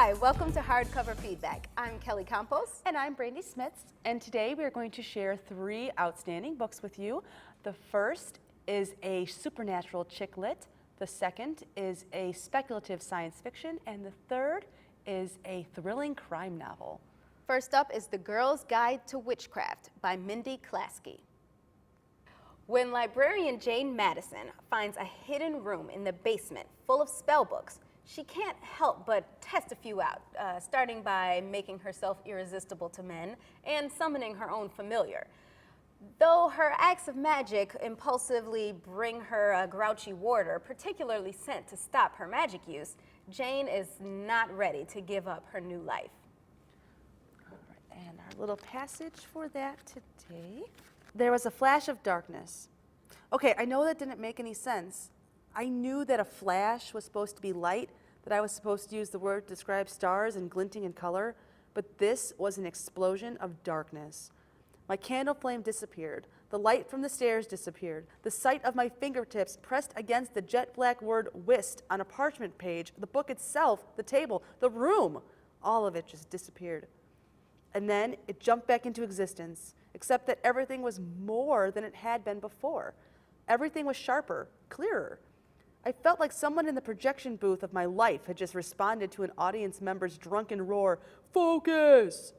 Hi, welcome to Hardcover Feedback. I'm Kelly Campos. And I'm Brandy Smits, and today we are going to share 3 outstanding books with you. The first is a supernatural chick lit, the second is a speculative science fiction, and the third is a thrilling crime novel. First up is The Girl's Guide to Witchcraft by Mindy Klasky. When librarian Jane Madison finds a hidden room in the basement full of spell books, she can't help but test a few out, starting by making herself irresistible to men and summoning her own familiar. Though her acts of magic impulsively bring her a grouchy warder, particularly sent to stop her magic use, Jane is not ready to give up her new life. All right, and our little passage for that today. There was a flash of darkness. Okay, I know that didn't make any sense. I knew that a flash was supposed to be light, that I was supposed to use the word to describe stars and glinting in color, but this was an explosion of darkness. My candle flame disappeared. The light from the stairs disappeared. The sight of my fingertips pressed against the jet black word whist on a parchment page, the book itself, the table, the room, all of it just disappeared. And then it jumped back into existence, except that everything was more than it had been before. Everything was sharper, clearer. I felt like someone in the projection booth of my life had just responded to an audience member's drunken roar, "Focus!"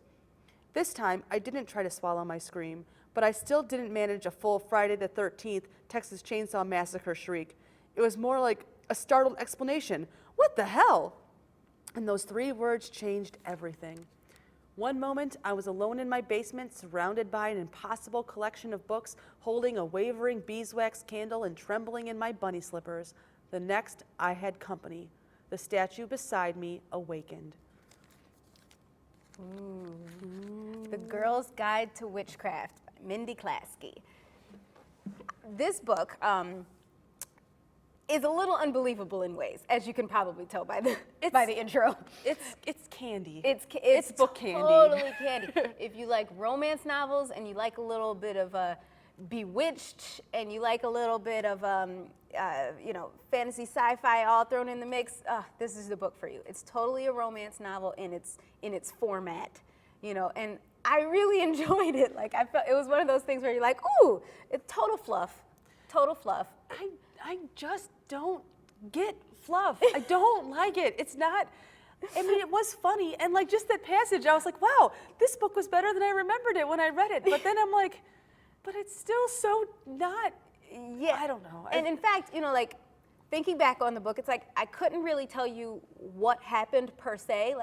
This time, I didn't try to swallow my scream, but I still didn't manage a full Friday the 13th Texas Chainsaw Massacre shriek. It was more like a startled explanation. What the hell? And those 3 words changed everything. One moment, I was alone in my basement, surrounded by an impossible collection of books, holding a wavering beeswax candle and trembling in my bunny slippers. The next, I had company. The statue beside me awakened. Ooh. The Girl's Guide to Witchcraft by Mindy Klasky. This book is a little unbelievable in ways, as you can probably tell by the intro. It's candy. It's book candy. Totally candy. If you like romance novels and you like a little bit of Bewitched and you like a little bit of fantasy sci-fi all thrown in the mix, this is the book for you. It's totally a romance novel in its format, and I really enjoyed it. Like, I felt it was one of those things where you're like, ooh, it's total fluff. I just don't get fluff. I don't like it. It's not, I mean, it was funny. And like just that passage, I was like, wow, this book was better than I remembered it when I read it. But then I'm like, but it's still so not, yeah. I don't know. And in fact, like thinking back on the book, it's like I couldn't really tell you what happened per se,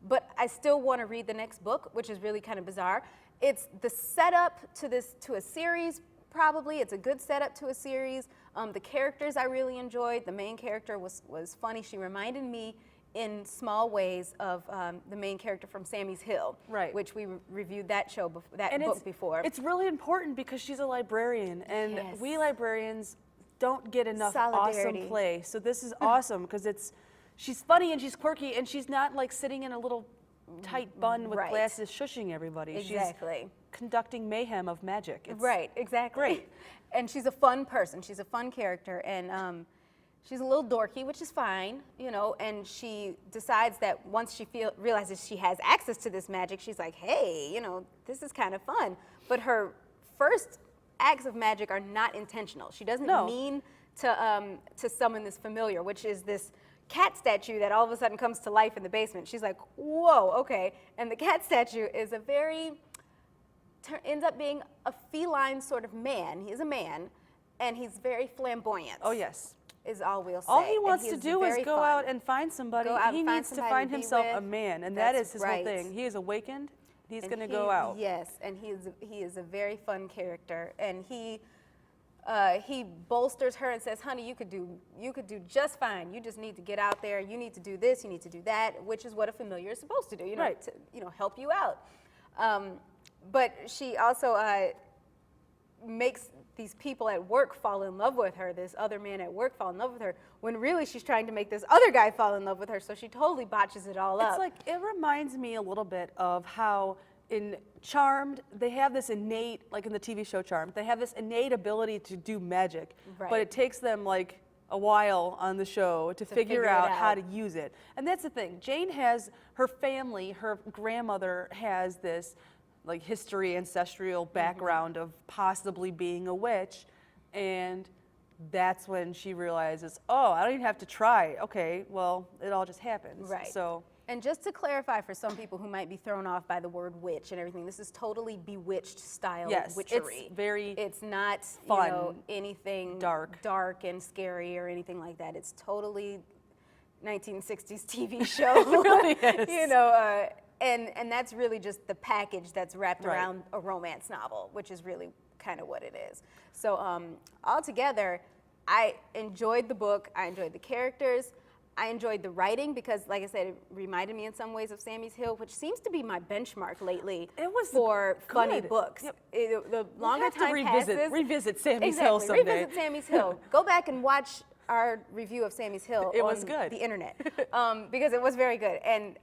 but I still want to read the next book, which is really kind of bizarre. It's the setup to a series. Probably it's a good setup to a series. The characters I really enjoyed. The main character was funny. She reminded me in small ways of the main character from Sammy's Hill, right? Which we reviewed that book before. It's really important because she's a librarian, and yes. We librarians don't get enough Solidarity. Awesome play. So this is awesome because she's funny and she's quirky, and she's not like sitting in a little tight bun with right. glasses shushing everybody. Exactly. She's conducting mayhem of magic. It's right, exactly. Great. And she's a fun person. She's a fun character, and she's a little dorky, which is fine, and she decides that once she realizes she has access to this magic, she's like, hey, this is kind of fun. But her first acts of magic are not intentional. She doesn't mean to summon this familiar, which is this cat statue that all of a sudden comes to life in the basement. She's like, whoa, okay. And the cat statue is ends up being a feline sort of man. He's a man, and he's very flamboyant. Oh, yes. Is all we'll say. All he wants to do is go out and find somebody. He needs to find himself a man, and that is his whole thing. He is awakened. He's going to go out. Yes, and he is a very fun character, and he bolsters her and says, "Honey, you could do just fine. You just need to get out there. You need to do this. You need to do that," which is what a familiar is supposed to do. Right. To help you out. But she also makes these people at work fall in love with her, this other man at work fall in love with her, when really she's trying to make this other guy fall in love with her, so she totally botches it all up. It's like, it reminds me a little bit of how in Charmed, they have this innate, like in the TV show Charmed, they have this innate ability to do magic, right. But it takes them like a while on the show to figure out how to use it. And that's the thing. Jane has her family, her grandmother has this like history, ancestral background of possibly being a witch. And that's when she realizes, oh, I don't even have to try. Okay, well, it all just happens. Right. So. And just to clarify for some people who might be thrown off by the word witch and everything, this is totally Bewitched style witchery. It's not fun, you know, anything dark and scary or anything like that. It's totally 1960s TV show. It really is. You know, and that's really just the package that's wrapped around a romance novel, which is really kind of what it is. So altogether, I enjoyed the book. I enjoyed the characters. I enjoyed the writing because, like I said, it reminded me in some ways of Sammy's Hill, which seems to be my benchmark lately for funny books. Yep. The longer time passes, revisit Sammy's Hill someday. Revisit Sammy's Hill. Go back and watch our review of Sammy's Hill on the internet because it was very good. And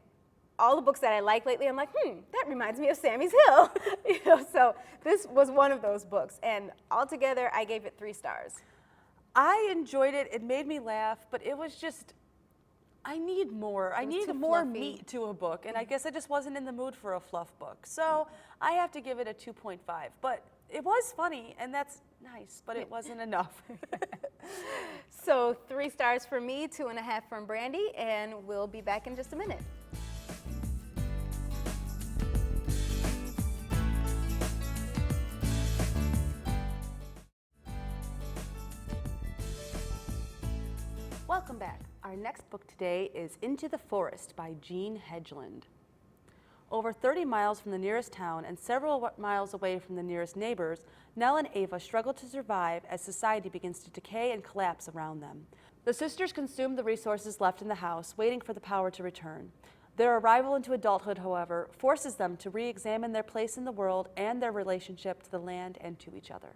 all the books that I like lately, I'm like, that reminds me of Sammy's Hill. You know, so this was one of those books, and altogether, I gave it 3 stars. I enjoyed it. It made me laugh, but it was just. I need more. I need more meat to a book, and I guess I just wasn't in the mood for a fluff book. So I have to give it a 2.5. But it was funny, and that's nice, but it wasn't enough. So 3 stars for me, 2.5 from Brandy, and we'll be back in just a minute. Welcome back. Our next book today is Into the Forest by Jean Hegland. Over 30 miles from the nearest town and several miles away from the nearest neighbors, Nell and Ava struggle to survive as society begins to decay and collapse around them. The sisters consume the resources left in the house, waiting for the power to return. Their arrival into adulthood, however, forces them to re-examine their place in the world and their relationship to the land and to each other.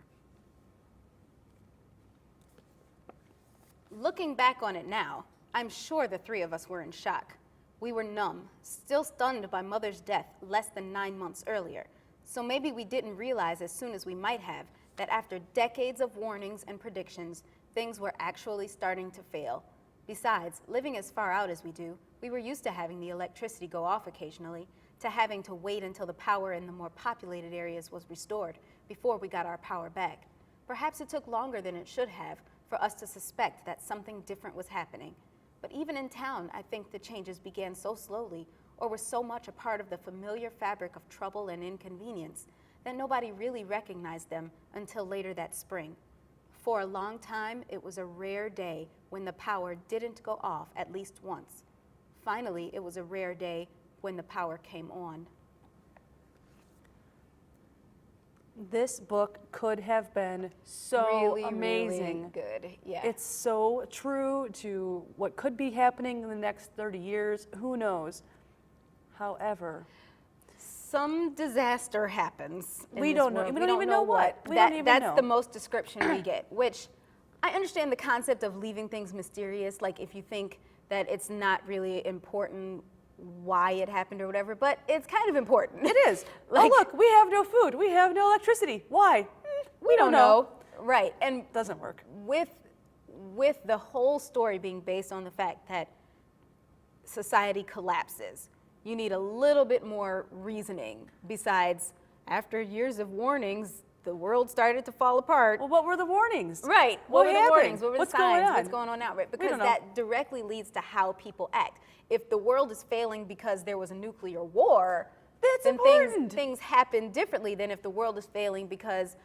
Looking back on it now, I'm sure the 3 of us were in shock. We were numb, still stunned by Mother's death less than 9 months earlier. So maybe we didn't realize as soon as we might have that after decades of warnings and predictions, things were actually starting to fail. Besides, living as far out as we do, we were used to having the electricity go off occasionally, to having to wait until the power in the more populated areas was restored before we got our power back. Perhaps it took longer than it should have for us to suspect that something different was happening. But even in town, I think the changes began so slowly, or were so much a part of the familiar fabric of trouble and inconvenience, that nobody really recognized them until later that spring. For a long time, it was a rare day when the power didn't go off at least once. Finally, it was a rare day when the power came on. This book could have been so amazing. Really good, yeah. It's so true to what could be happening in the next 30 years. Who knows? However, some disaster happens. We don't know. We don't even know what. That's the most description we get, which I understand the concept of leaving things mysterious, like if you think that it's not really important why it happened or whatever, but it's kind of important. It is. Like, oh, look, we have no food. We have no electricity. Why? We don't know. Right. And doesn't work. With the whole story being based on the fact that society collapses, you need a little bit more reasoning besides after years of warnings, the world started to fall apart. Well, what were the warnings? Right. What were the warnings? What were the signs? What's going on now? Right. Because that directly leads to how people act. If the world is failing because there was a nuclear war, then things happen differently than if the world is failing because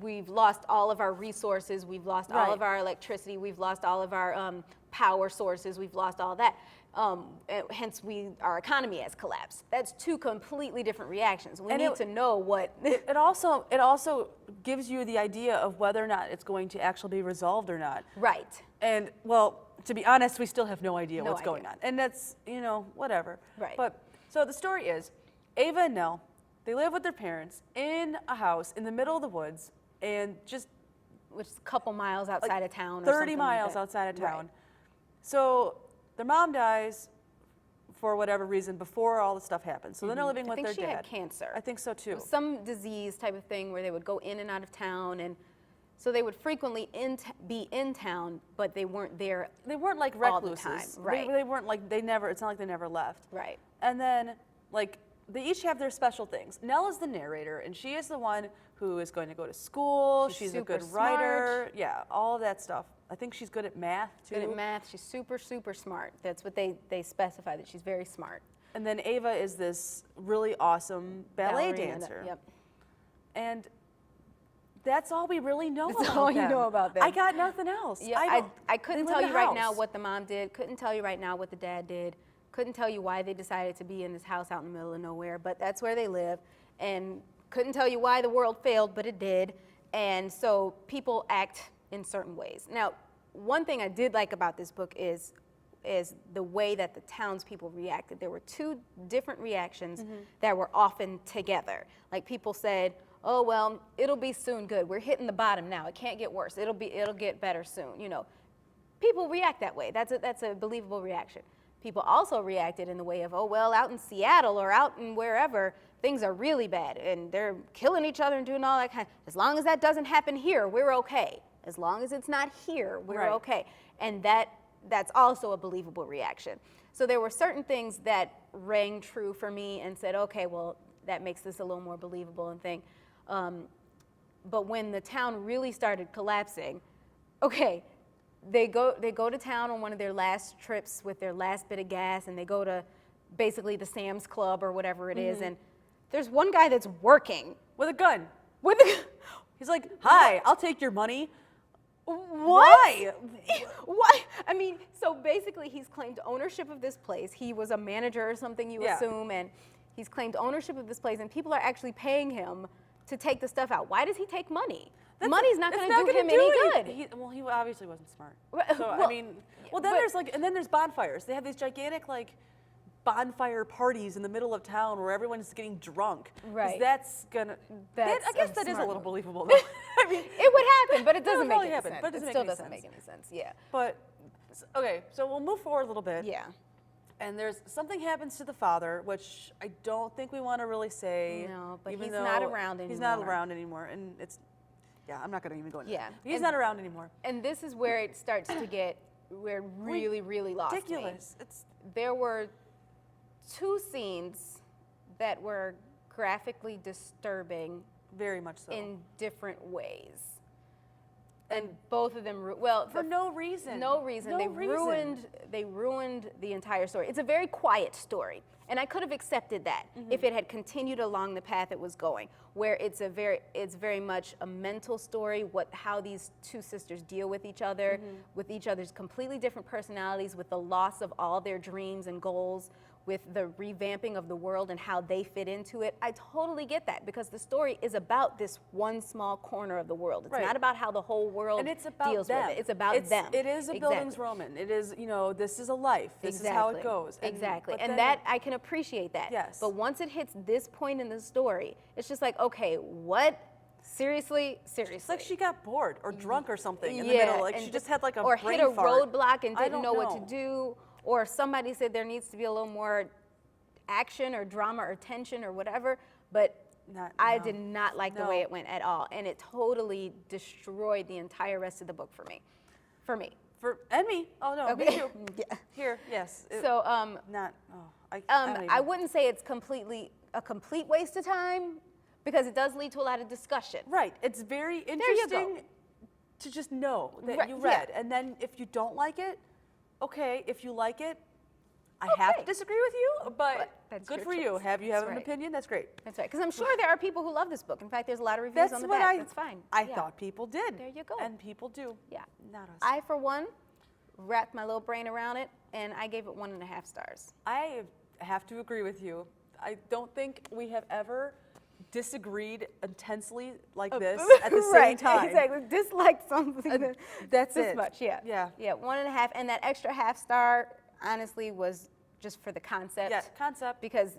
we've lost all of our resources, we've lost all of our electricity, we've lost all of our power sources, we've lost all that. Hence, our economy has collapsed. That's 2 completely different reactions. We need to know what. It also gives you the idea of whether or not it's going to actually be resolved or not. Right. And well, to be honest, we still have no idea what's going on, and that's whatever. Right. But so the story is, Ava and Nell, they live with their parents in a house in the middle of the woods, and which is a couple miles outside of town. 30 miles outside of town. Right. So their mom dies for whatever reason before all the stuff happens. So then they're living with their dad. I think she had cancer. I think so too. Some disease type of thing where they would go in and out of town, and So they would frequently be in town, but they weren't there. They weren't like all the recluses. time, right. They weren't like, it's not like they never left. Right. And then, like, they each have their special things. Nell is the narrator, and she is the one who is going to go to school. She's a good writer. Smart. Yeah, all of that stuff. I think she's good at math, too. Good at math. She's super, super smart. That's what they specify, that she's very smart. And then Ava is this really awesome ballet dancer. Yep. And that's all we really know about them. That's all you know about them. I got nothing else. Yeah, I couldn't tell you right now what the mom did. Couldn't tell you right now what the dad did. Couldn't tell you why they decided to be in this house out in the middle of nowhere, but that's where they live. And couldn't tell you why the world failed, but it did. And so people act in certain ways. Now, one thing I did like about this book is the way that the townspeople reacted. There were two different reactions that were often together. Like people said, oh, well, it'll be soon good. We're hitting the bottom now. It can't get worse. It'll get better soon. You know, people react that way. That's a believable reaction. People also reacted in the way of, oh, well, out in Seattle or out in wherever, things are really bad and they're killing each other and doing all that kind. As long as that doesn't happen here, we're okay. As long as it's not here, we're okay. And that's also a believable reaction. So there were certain things that rang true for me and said, okay, well, that makes this a little more believable and thing. But when the town really started collapsing, okay, they go to town on one of their last trips with their last bit of gas, and they go to basically the Sam's Club or whatever it is, and there's one guy that's working with a gun. He's like, hi, I'll take your money. Why? Why? I mean, so basically he's claimed ownership of this place. He was a manager or something, you assume, and he's claimed ownership of this place, and people are actually paying him to take the stuff out. Why does he take money? Money's not going to do him any good. He obviously wasn't smart. So, well, I mean, then there's bonfires. They have these gigantic, like, bonfire parties in the middle of town where everyone's getting drunk. Right. I guess that is a little believable, though. I mean, it would happen, but it doesn't make any sense. But it still doesn't make any sense. Yeah. But, okay, so we'll move forward a little bit. Yeah. And there's something happens to the father, which I don't think we want to really say. No, but he's not around anymore. He's not around anymore, and it's, I'm not going to even go into that. He's and, not around anymore. And this is where it starts to get, where it really, really lost me. Ridiculous. There were two scenes that were graphically disturbing. Very much so. In different ways. And both of them, for no reason. No reason. They ruined the entire story. It's a very quiet story, and I could have accepted that if it had continued along the path it was going, where it's very much a mental story, how these two sisters deal with each other, with each other's completely different personalities, with the loss of all their dreams and goals, with the revamping of the world and how they fit into it. I totally get that, because the story is about this one small corner of the world. It's not about how the whole world deals with it. It's about them. It is a Bildungsroman. It is, this is a life. This is how it goes. Exactly. And that, I can appreciate that. Yes. But once it hits this point in the story, it's just like, okay, what? Seriously? It's like she got bored or drunk or something in the middle. Like she just had like a or brain hit a fart. roadblock and didn't know what to do. Or somebody said there needs to be a little more action or drama or tension or whatever, but I did not like the way it went at all, and it totally destroyed the entire rest of the book for me. And me. Oh no, me too. Here, yes. I wouldn't say it's a complete waste of time, because it does lead to a lot of discussion. Right. It's very interesting to just know that you read, and then if you don't like it, okay, if you like it, I have to disagree with you, but that's good for you. Have an opinion? That's great. That's right, because I'm sure there are people who love this book. In fact, there's a lot of reviews on the back. That's fine. I thought people did. There you go. And people do. Yeah. Not us. I, for one, wrapped my little brain around it, and I gave it 1.5 stars. I have to agree with you. I don't think we have ever disagreed intensely like this at the same time. Exactly. Disliked something that's this much. Yeah. 1.5, and that extra half star, honestly, was just for the concept. Yeah, concept. Because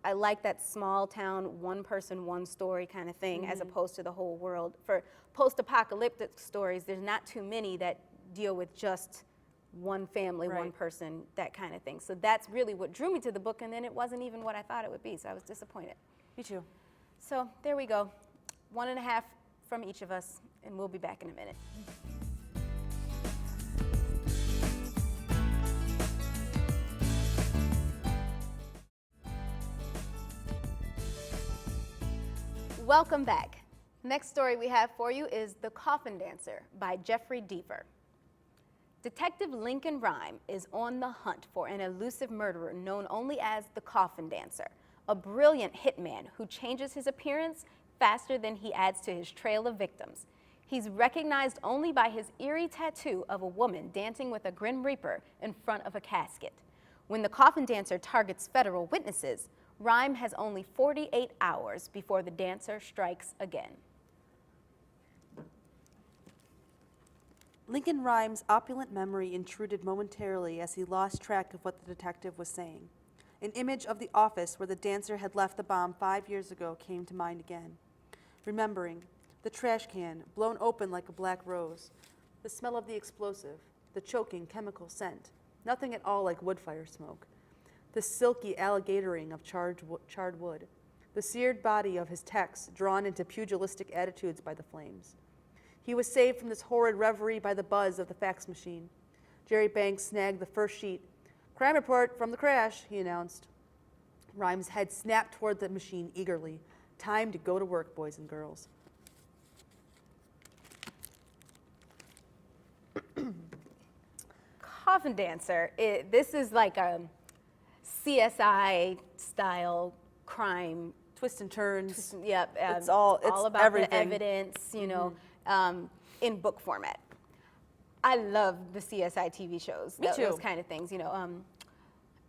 I like that small town, one person, one story kind of thing, as opposed to the whole world. For post-apocalyptic stories, there's not too many that deal with just one family, one person, that kind of thing. So that's really what drew me to the book, and then it wasn't even what I thought it would be, so I was disappointed. Me too. So there we go. 1.5 from each of us. And we'll be back in a minute. Welcome back. Next story we have for you is The Coffin Dancer by Jeffery Deaver. Detective Lincoln Rhyme is on the hunt for an elusive murderer known only as the Coffin Dancer, a brilliant hitman who changes his appearance faster than he adds to his trail of victims. He's recognized only by his eerie tattoo of a woman dancing with a Grim Reaper in front of a casket. When the Coffin Dancer targets federal witnesses, Rhyme has only 48 hours before the dancer strikes again. Lincoln Rhyme's opulent memory intruded momentarily as he lost track of what the detective was saying. An image of the office where the dancer had left the bomb 5 years ago came to mind again. Remembering, the trash can, blown open like a black rose, the smell of the explosive, the choking chemical scent, nothing at all like wood fire smoke, the silky alligatoring of charred wood, the seared body of his Tex drawn into pugilistic attitudes by the flames. He was saved from this horrid reverie by the buzz of the fax machine. Jerry Banks snagged the first sheet. "Crime report from the crash," he announced. Rhyme's head snapped toward the machine eagerly. Time to go to work, boys and girls. Coffin Dancer, this is like a CSI style crime. Twists and turns. Yep. It's all it's about everything. the evidence, in book format. I love the CSI TV shows. Me too. Those kind of things, and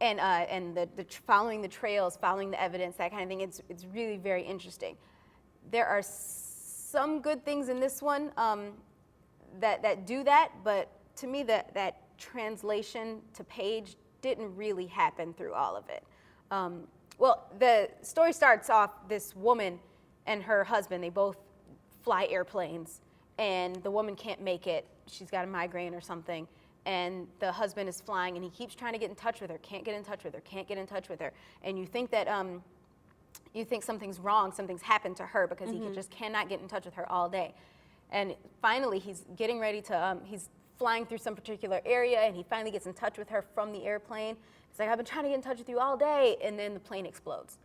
the following the trails, following the evidence, that kind of thing. It's really very interesting. There are some good things in this one that do that, but to me that translation to page didn't really happen through all of it. Well, the story starts off, this woman and her husband, they both fly airplanes, and the woman can't make it. She's got a migraine or something, and the husband is flying, and he keeps trying to get in touch with her, can't get in touch with her, can't get in touch with her. And you think that, you think something's wrong, something's happened to her, because he just cannot get in touch with her all day. And finally, he's getting ready to, he's flying through some particular area, and he finally gets in touch with her from the airplane. He's like, "I've been trying to get in touch with you all day," and then the plane explodes.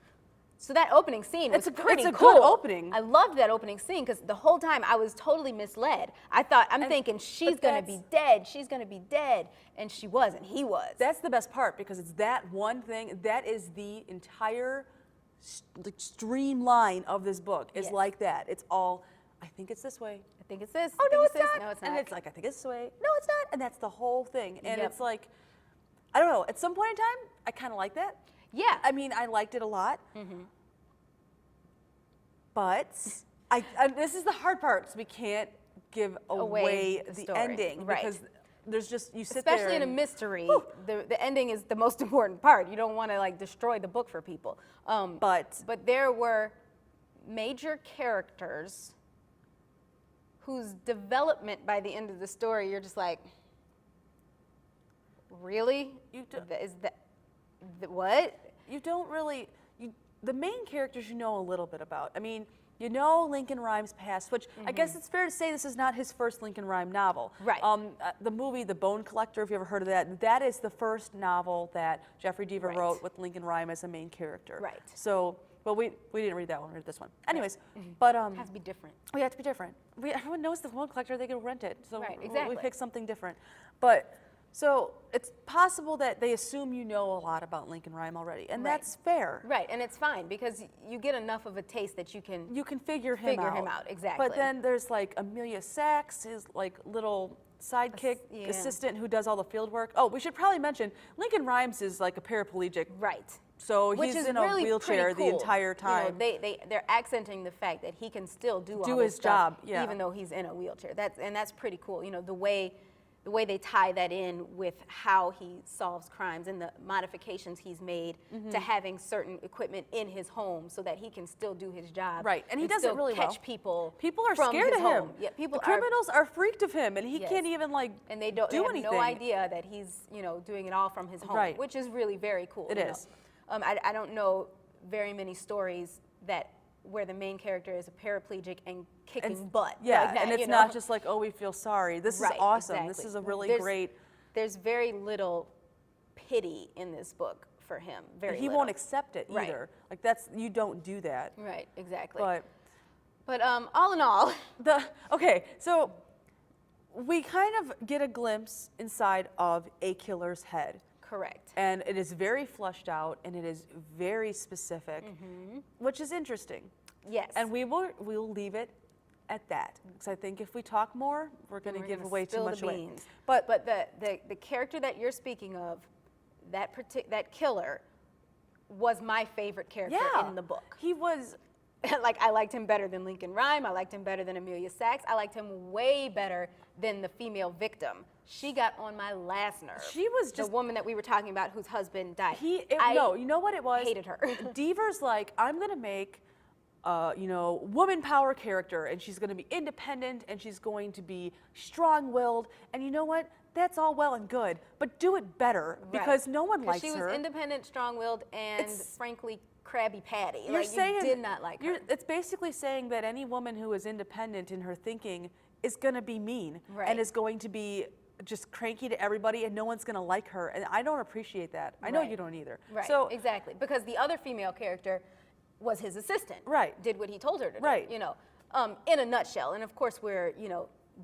So that opening scene was pretty it's a cool. good opening. I loved that opening scene because the whole time I was totally misled. I'm thinking she's gonna be dead, she's gonna be dead, and she wasn't. He was. That's the best part, because it's that one thing, that is the entire streamline of this book is Yes. like that. It's all, I think it's this way. I think it's this. Oh, I think no, it's this. not. No, it's not. And it's like, I think it's this way. No, it's not. And that's the whole thing. And Yep. it's like, I don't know, at some point in time, I kind of like that. Yeah. I mean, I liked it a lot. But this is the hard part, so we can't give away the story. ending. Right. Because there's just, you sit there. Especially in a and- mystery, the ending is the most important part. You don't want to like destroy the book for people. But there were major characters whose development by the end of the story, you're just like, really? Is that what? you don't really, the main characters you know a little bit about. I mean, you know Lincoln Rhyme's past, which I guess it's fair to say this is not his first Lincoln Rhyme novel. Right. The movie The Bone Collector, if you ever heard of that, that is the first novel that Jeffery Deaver Right. wrote with Lincoln Rhyme as a main character. Right. So, well, we didn't read that one, we read this one. Anyways, but It has to be different. we have to be different. Everyone knows The Bone Collector, they can rent it. So Right, we exactly. pick something different. But, so it's possible that they assume you know a lot about Lincoln Rhyme already, and Right. that's fair. Right, and it's fine because you get enough of a taste that you can. You can figure him out. Exactly. But then there's like Amelia Sachs, his like little sidekick yeah. assistant who does all the field work. Oh, we should probably mention Lincoln Rhymes is like a paraplegic. Right. So Which he's is in a really wheelchair pretty cool. the entire time. You know, they're accenting the fact that he can still do all his this stuff, job, yeah. even though he's in a wheelchair. That's pretty cool. You know, the way they tie that in with how he solves crimes and the modifications he's made to having certain equipment in his home so that he can still do his job. Right, and he does it still really catch well. people. People are from scared his of him. home. Yeah, people the criminals are freaked of him, and he Yes. can't even like and they don't. They have anything. no idea that he's doing it all from his home, Right. which is really very cool. It is. I don't know very many stories that where the main character is a paraplegic and kicking butt. Yeah, like that, and it's you know? not just like, oh, we feel sorry. This is Right, awesome. This exactly. is a really There's- great. There's very little pity in this book for him. Very He little. won't accept it Right. either. Like you don't do that. Right, exactly. But all in all, okay, so we kind of get a glimpse inside of a killer's head. correct. And it is very fleshed out and it is very specific, which is interesting. Yes. And we will leave it at that. Because I think if we talk more, we're going to We're give gonna away too spill much the away. beans. But But the character that you're speaking of, that killer, was my favorite character yeah, in the book. he was. Like, I liked him better than Lincoln Rhyme. I liked him better than Amelia Sachs. I liked him way better than the female victim. She got on my last nerve. She was just the woman that we were talking about whose husband died. No, you know what it was? hated her. Deaver's like, I'm gonna make, woman power character, and she's gonna be independent, and she's going to be strong-willed, and you know what? That's all well and good, but do it better because no one likes she her. was independent, strong-willed, and frankly, Krabby Patty. You're Like, saying, you did not like her. It's basically saying that any woman who is independent in her thinking is going to be mean Right. and is going to be just cranky to everybody, and no one's going to like her. And I don't appreciate that. I know Right. you don't either. Right, So exactly. Because the other female character was his assistant. Right. Did what he told her to do. Right. In a nutshell. And of course, we're,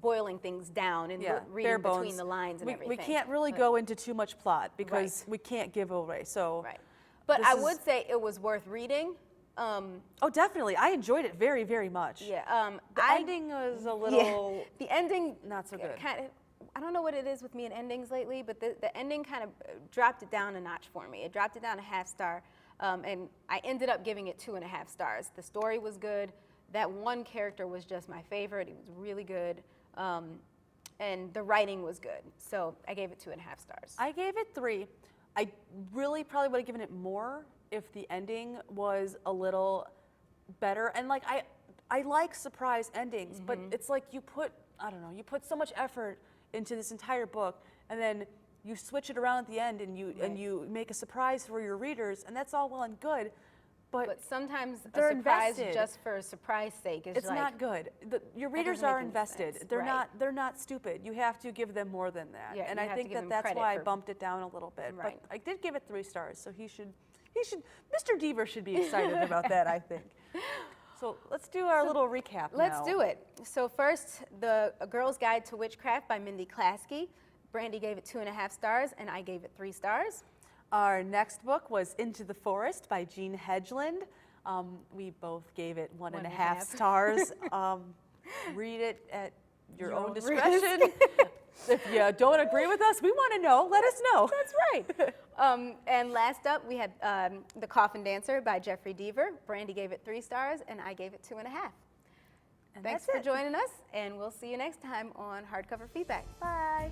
boiling things down and yeah, reading bare between bones. the lines and we everything. can't really go into too much plot because Right. we can't give away. So Right. But this I is- would say it was worth reading. Oh, definitely. I enjoyed it very, very much. Yeah. The ending was a little Yeah, the ending not so good. Kind of, I don't know what it is with me and endings lately, but the ending kind of dropped it down a notch for me. It dropped it down a half star, and I ended up giving it 2.5 stars. The story was good. That one character was just my favorite. He was really good, and the writing was good. So I gave it 2.5 stars. I gave it 3. I really probably would have given it more if the ending was a little better. And like I like surprise endings, but it's like you put so much effort into this entire book, and then you switch it around at the end, and you make a surprise for your readers, and that's all well and good. But sometimes a they're surprise invested. just for a surprise sake is it's like, not good. Your readers doesn't make are any invested. sense. They're Right. they're not stupid. You have to give them more than that. Yeah, and you I have to think give them that's credit why I for- bumped it down a little bit. Right. But I did give it 3 stars, so he should Mr. Deaver should be excited about that, I think. So let's do our little recap Let's now. do it. So first, A Girl's Guide to Witchcraft by Mindy Klasky. Brandy gave it 2.5 stars, and I gave it 3 stars. Our next book was Into the Forest by Jean Hegland. We both gave it 1.5 stars. Read it at your own discretion. If you don't agree with us, we want to know. Let us know. That's right. And last up, we had The Coffin Dancer by Jeffery Deaver. Brandy gave it 3 stars, and I gave it 2.5. And Thanks that's for it. joining us, and we'll see you next time on Hardcover Feedback. Bye.